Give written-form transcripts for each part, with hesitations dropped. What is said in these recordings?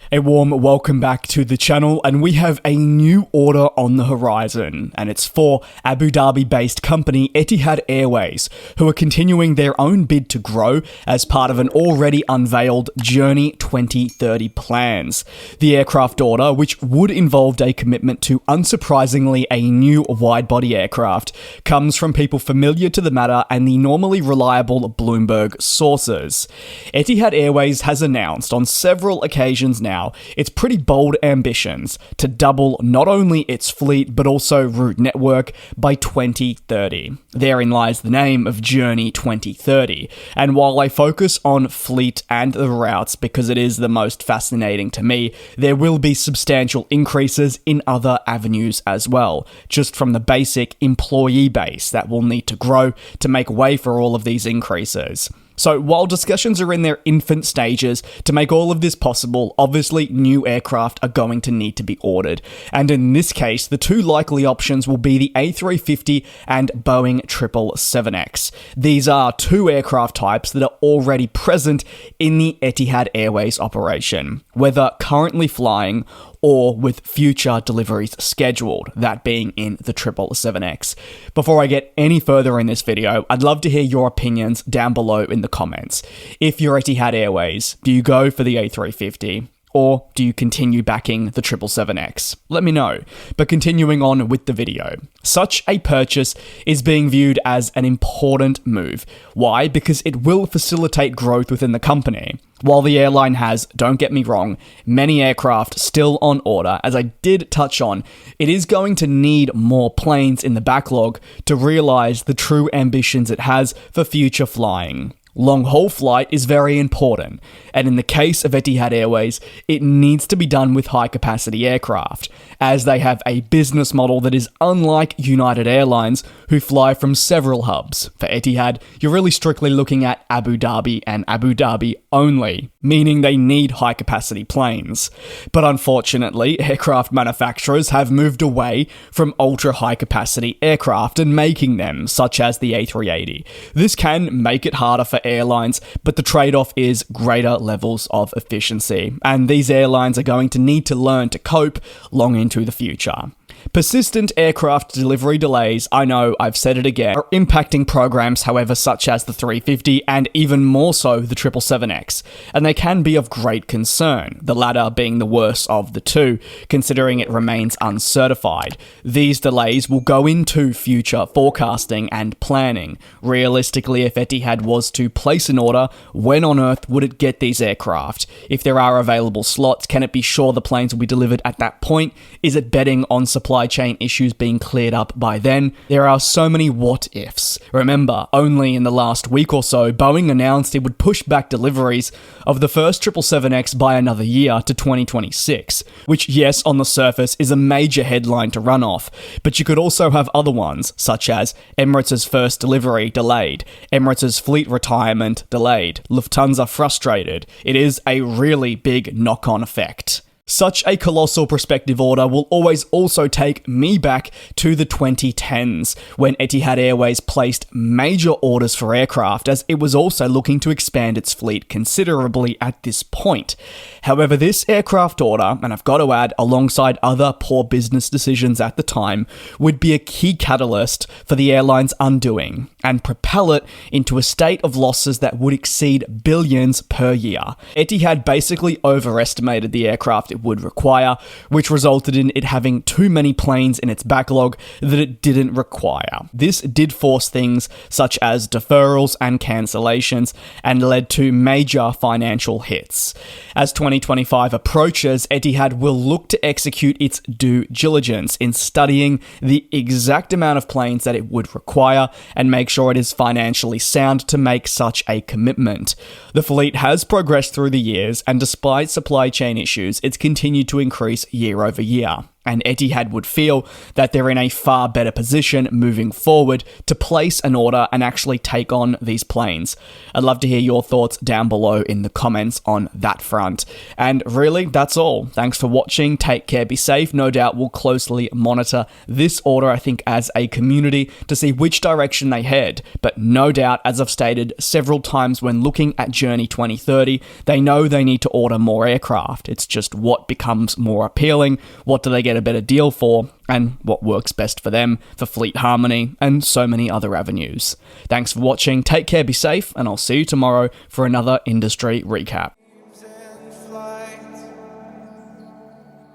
A warm welcome back to the channel, and we have a new order on the horizon, and it's for Abu Dhabi-based company Etihad Airways, who are continuing their own bid to grow as part of an already unveiled Journey 2030 plans. The aircraft order, which would involve a commitment to, unsurprisingly, a new wide-body aircraft, comes from people familiar to the matter and the normally reliable Bloomberg sources. Etihad Airways has announced on several occasions now its pretty bold ambitions to double not only its fleet but also route network by 2030. Therein lies the name of Journey 2030, and while I focus on fleet and the routes because it is the most fascinating to me, there will be substantial increases in other avenues as well, just from the basic employee base that will need to grow to make way for all of these increases. So while discussions are in their infant stages to make all of this possible, obviously new aircraft are going to need to be ordered. And in this case, the two likely options will be the A350 and Boeing 777X. These are two aircraft types that are already present in the Etihad Airways operation, whether currently flying or with future deliveries scheduled, that being in the 777X. Before I get any further in this video, I'd love to hear your opinions down below in the comments. If you're Etihad Airways, do you go for the A350? Or do you continue backing the 777X? Let me know. But continuing on with the video. Such a purchase is being viewed as an important move. Why? Because it will facilitate growth within the company. While the airline has, don't get me wrong, many aircraft still on order, as I did touch on, it is going to need more planes in the backlog to realize the true ambitions it has for future flying. Long-haul flight is very important, and in the case of Etihad Airways, it needs to be done with high-capacity aircraft, as they have a business model that is unlike United Airlines, who fly from several hubs. For Etihad, you're really strictly looking at Abu Dhabi and Abu Dhabi only, meaning they need high-capacity planes. But unfortunately, aircraft manufacturers have moved away from ultra-high-capacity aircraft and making them, such as the A380. This can make it harder for airlines, but the trade-off is greater levels of efficiency, and these airlines are going to need to learn to cope long into the future. Persistent aircraft delivery delays, I know, I've said it again, are impacting programs, however, such as the 350 and even more so the 777X, and they can be of great concern, the latter being the worst of the two, considering it remains uncertified. These delays will go into future forecasting and planning. Realistically, if Etihad was to place an order, when on earth would it get these aircraft? If there are available slots, can it be sure the planes will be delivered at that point? Is it betting on supply chain issues being cleared up by then? There are so many what-ifs. Remember, only in the last week or so, Boeing announced it would push back deliveries of the first 777X by another year to 2026, which, yes, on the surface is a major headline to run off, but you could also have other ones, such as Emirates' first delivery delayed, Emirates' fleet retirement delayed, Lufthansa frustrated. It is a really big knock-on effect. Such a colossal prospective order will always also take me back to the 2010s, when Etihad Airways placed major orders for aircraft, as it was also looking to expand its fleet considerably at this point. However, this aircraft order, and I've got to add, alongside other poor business decisions at the time, would be a key catalyst for the airline's undoing, and propel it into a state of losses that would exceed billions per year. Etihad basically overestimated the aircraft it would require, which resulted in it having too many planes in its backlog that it didn't require. This did force things such as deferrals and cancellations, and led to major financial hits. As 2025 approaches, Etihad will look to execute its due diligence in studying the exact amount of planes that it would require and make sure it is financially sound to make such a commitment. The fleet has progressed through the years, and despite supply chain issues, it's continued to increase year over year. and Etihad would feel that they're in a far better position moving forward to place an order and actually take on these planes. I'd love to hear your thoughts down below in the comments on that front. And really, that's all. Thanks for watching. Take care, be safe. No doubt we'll closely monitor this order, I think, as a community to see which direction they head. But no doubt, as I've stated several times when looking at Journey 2030, they know they need to order more aircraft. It's just what becomes more appealing, what do they get a better deal for, and what works best for them, for fleet harmony, and so many other avenues. Thanks for watching, take care, be safe, and I'll see you tomorrow for another industry recap.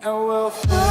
And we'll fly.